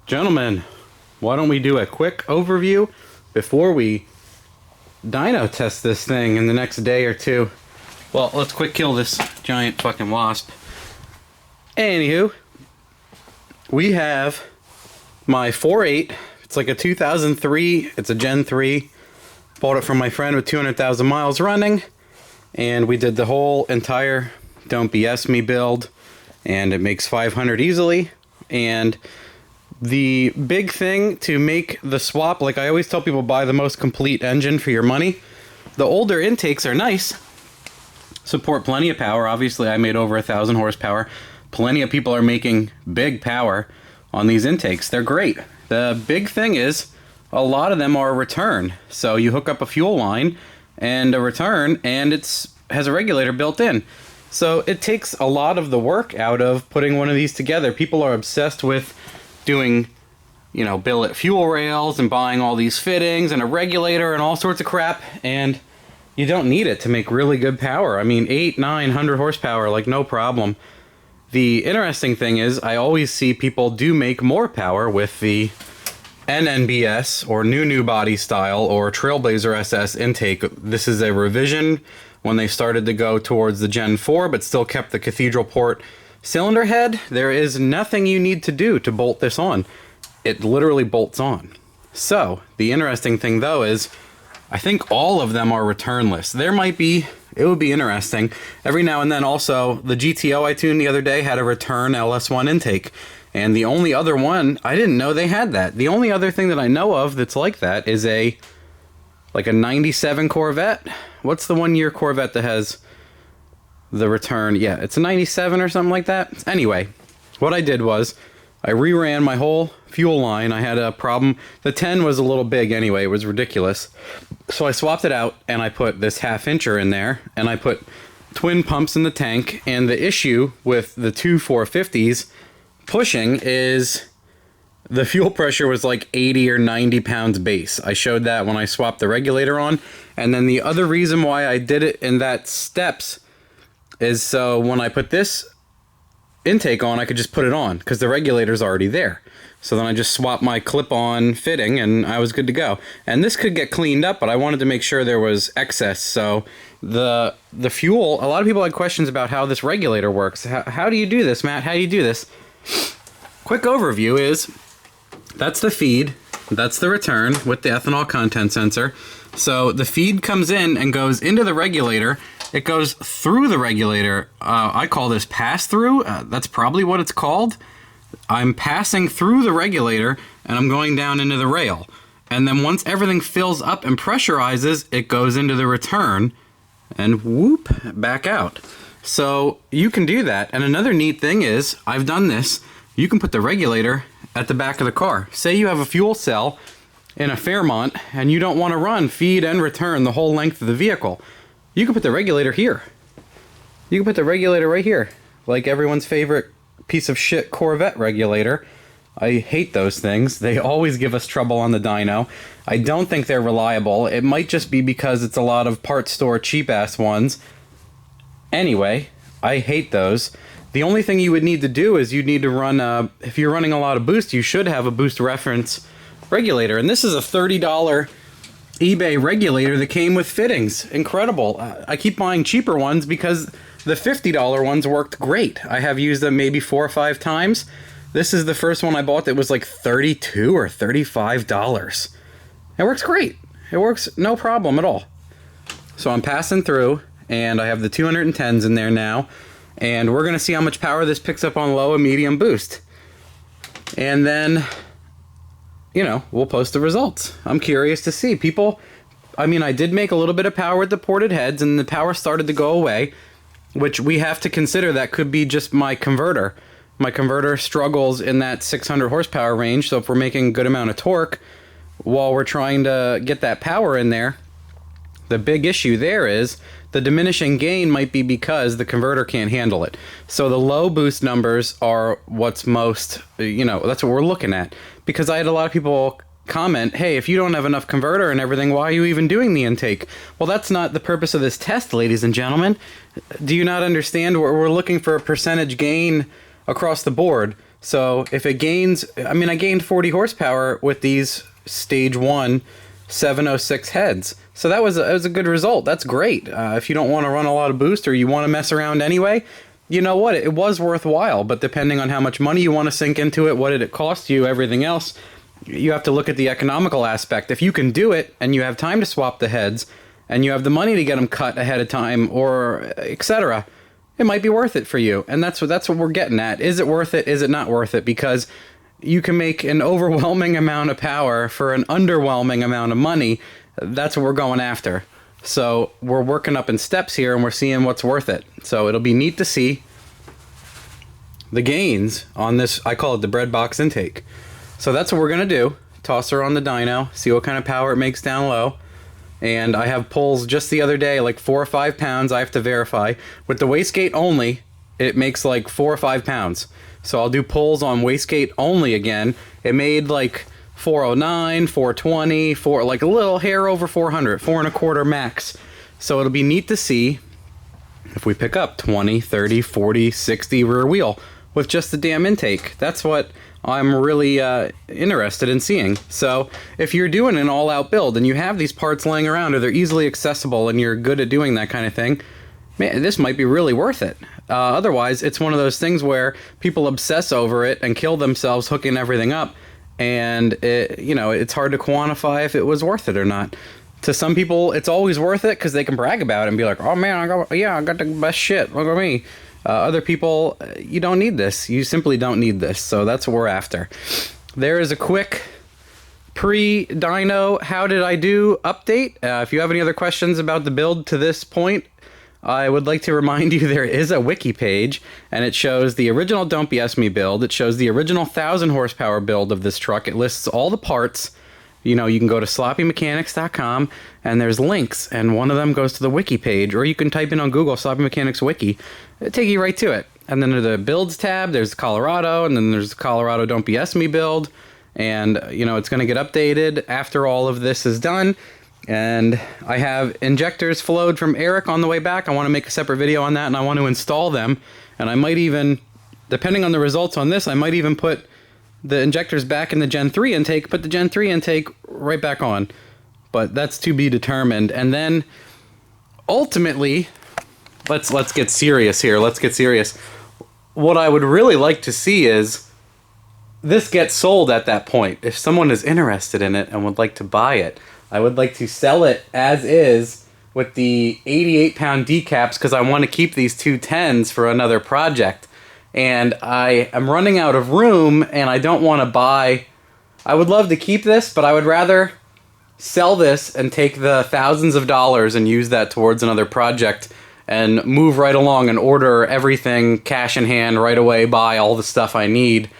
Gentlemen, why don't we do a quick overview before we dyno test this thing in the next day or two? Well, let's quick kill this giant fucking wasp. Anywho, we have my 4.8. It's like a 2003. It's a Gen 3. Bought it from my friend with 200,000 miles running. And we did the whole entire Don't BS Me build. And it makes 500 easily. And the big thing to make the swap, like I always tell people, buy the most complete engine for your money. The older intakes are nice. Support plenty of power. Obviously, I made over 1,000 horsepower. Plenty of people are making big power on these intakes. They're great. The big thing is a lot of them are return. So you hook up a fuel line and a return, and has a regulator built in. So it takes a lot of the work out of putting one of these together. People are obsessed with doing, billet fuel rails and buying all these fittings and a regulator and all sorts of crap, and you don't need it to make really good power. I mean, 800-900 horsepower, like, no problem. The interesting thing is I always see people do make more power with the NNBS or new body style or Trailblazer SS intake. This is a revision when they started to go towards the Gen 4 but still kept the cathedral port cylinder head. There is nothing you need to do to bolt this on. It literally bolts on. So the interesting thing though is I think all of them are returnless. It would be interesting. Every now and then also, the GTO I tuned the other day had a return LS1 intake. And the only other one, I didn't know they had that. The only other thing that I know of that's like that is a 97 Corvette. What's the 1-year Corvette that has the return? Yeah, it's a 97 or something like that. Anyway, what I did was I reran my whole fuel line. I had a problem. The 10 was a little big anyway. It was ridiculous. So I swapped it out and I put this 1/2-incher in there and I put twin pumps in the tank. And the issue with the two 450s pushing is the fuel pressure was like 80 or 90 pounds base. I showed that when I swapped the regulator on. And then the other reason why I did it in that steps is so when I put this intake on, I could just put it on because the regulator's already there. So then I just swapped my clip-on fitting and I was good to go. And this could get cleaned up, but I wanted to make sure there was excess. So the fuel, a lot of people had questions about how this regulator works. How do you do this, Matt? How do you do this? Quick overview is that's the feed, that's the return with the ethanol content sensor. So the feed comes in and goes into the regulator. It goes through the regulator. I call this pass-through. That's probably what it's called. I'm passing through the regulator and I'm going down into the rail. And then once everything fills up and pressurizes, it goes into the return and whoop, back out. So you can do that. And another neat thing is, I've done this, you can put the regulator at the back of the car. Say you have a fuel cell in a Fairmont and you don't want to run feed and return the whole length of the vehicle. You can put the regulator here. You can put the regulator right here. Like everyone's favorite piece of shit Corvette regulator. I hate those things. They always give us trouble on the dyno. I don't think they're reliable. It might just be because it's a lot of parts store cheap ass ones. Anyway, I hate those. The only thing you would need to do is you'd need to run, if you're running a lot of boost, you should have a boost reference regulator. And this is a $30 eBay regulator that came with fittings. Incredible. I keep buying cheaper ones because the $50 ones worked great. I have used them maybe 4 or 5 times. This is the first one I bought that was like $32 or $35. It works great. It works no problem at all. So I'm passing through and I have the 210s in there now. And we're going to see how much power this picks up on low and medium boost. And then, we'll post the results. I'm curious to see. I did make a little bit of power with the ported heads and the power started to go away, which we have to consider that could be just my converter. My converter struggles in that 600 horsepower range, so if we're making a good amount of torque while we're trying to get that power in there, the big issue there is the diminishing gain might be because the converter can't handle it. So the low boost numbers are what's most, that's what we're looking at. Because I had a lot of people comment, hey, if you don't have enough converter and everything, why are you even doing the intake? Well, that's not the purpose of this test, ladies and gentlemen. Do you not understand? We're looking for a percentage gain across the board. So if it gains, I mean, I gained 40 horsepower with these stage 1 706 heads. So that was a good result. That's great. If you don't want to run a lot of boost or you want to mess around anyway, you know what? It was worthwhile. But depending on how much money you want to sink into it, what did it cost you, everything else, you have to look at the economical aspect. If you can do it and you have time to swap the heads and you have the money to get them cut ahead of time or etc., it might be worth it for you. And that's what we're getting at. Is it worth it? Is it not worth it? Because you can make an overwhelming amount of power for an underwhelming amount of money. That's what we're going after. So we're working up in steps here and we're seeing what's worth it. So it'll be neat to see the gains on this. I call it the bread box intake. So that's what we're going to do. Toss her on the dyno, see what kind of power it makes down low. And I have pulls just the other day, like 4 or 5 pounds. I have to verify. With the wastegate only, it makes like 4 or 5 pounds. So I'll do pulls on wastegate only again. It made like 409, 420, like a little hair over 400, 4.25 max. So it'll be neat to see if we pick up 20, 30, 40, 60 rear wheel with just the damn intake. That's what I'm really interested in seeing. So if you're doing an all-out build and you have these parts laying around or they're easily accessible and you're good at doing that kind of thing, man, this might be really worth it. Otherwise, it's one of those things where people obsess over it and kill themselves hooking everything up, and it's hard to quantify if it was worth it or not. To some people, it's always worth it because they can brag about it and be like, "Oh man, I got the best shit. Look at me." Other people, you don't need this. You simply don't need this. So that's what we're after. There is a quick pre-dyno how did I do update. If you have any other questions about the build to this point, I would like to remind you there is a wiki page, and it shows the original Don't BS Me build. It shows the original 1,000 horsepower build of this truck. It lists all the parts. You can go to sloppymechanics.com and there's links, and one of them goes to the wiki page, or you can type in on Google Sloppy Mechanics Wiki. It'll take you right to it. And then under the builds tab, there's Colorado, and then there's Colorado Don't BS Me build. And, it's going to get updated after all of this is done. And I have injectors flowed from Eric on the way back. I want to make a separate video on that, and I want to install them. And I might even, depending on the results on this, I might even put the injectors back in the Gen 3 intake, put the Gen 3 intake right back on. But that's to be determined. And then, ultimately, let's get serious here. Let's get serious. What I would really like to see is this gets sold at that point. If someone is interested in it and would like to buy it, I would like to sell it as is with the 88-pound decaps because I want to keep these 210s for another project. And I am running out of room and I don't want to buy. I would love to keep this, but I would rather sell this and take the thousands of dollars and use that towards another project and move right along and order everything cash in hand right away, buy all the stuff I need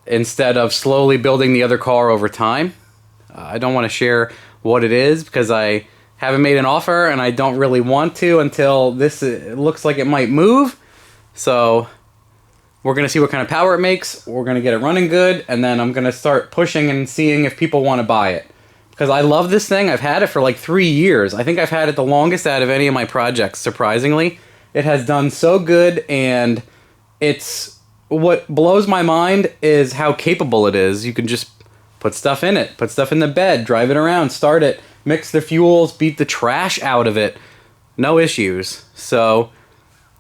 instead of slowly building the other car over time. I don't want to share what it is because I haven't made an offer and I don't really want to until this looks like it might move. So we're going to see what kind of power it makes. We're going to get it running good, and then I'm going to start pushing and seeing if people want to buy it. Because I love this thing. I've had it for like 3 years. I think I've had it the longest out of any of my projects, surprisingly. It has done so good, and it's what blows my mind is how capable it is. You can just put stuff in it, put stuff in the bed, drive it around, start it, mix the fuels, beat the trash out of it. No issues. So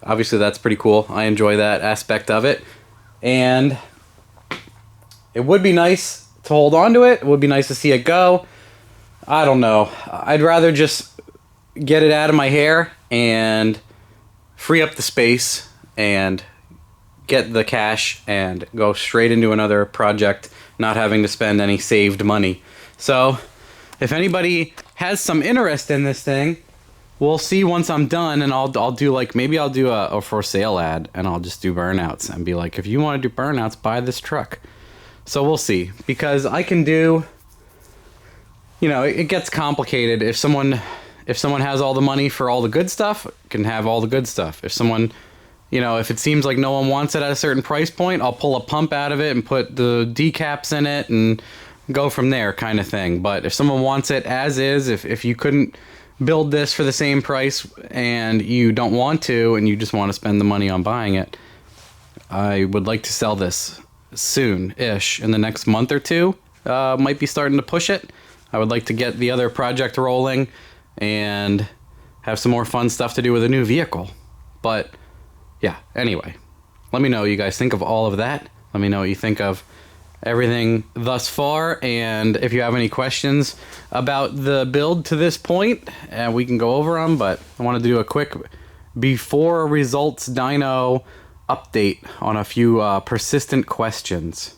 obviously that's pretty cool. I enjoy that aspect of it. And it would be nice to hold on to it. It would be nice to see it go. I don't know. I'd rather just get it out of my hair and free up the space and get the cash and go straight into another project, not having to spend any saved money. So if anybody has some interest in this thing, we'll see once I'm done, and I'll do like, maybe I'll do a for sale ad, and I'll just do burnouts and be like, if you want to do burnouts, buy this truck. So we'll see, because I can do, it gets complicated. If someone has all the money for all the good stuff, can have all the good stuff. If someone, if it seems like no one wants it at a certain price point, I'll pull a pump out of it and put the decaps in it and go from there, kind of thing. But if someone wants it as is, if you couldn't build this for the same price and you don't want to and you just want to spend the money on buying it, I would like to sell this soon-ish, in the next month or two. Might be starting to push it. I would like to get the other project rolling and have some more fun stuff to do with a new vehicle. But yeah, anyway, let me know what you guys think of all of that. Let me know what you think of everything thus far, and if you have any questions about the build to this point, we can go over them. But I wanted to do a quick before results dyno update on a few persistent questions.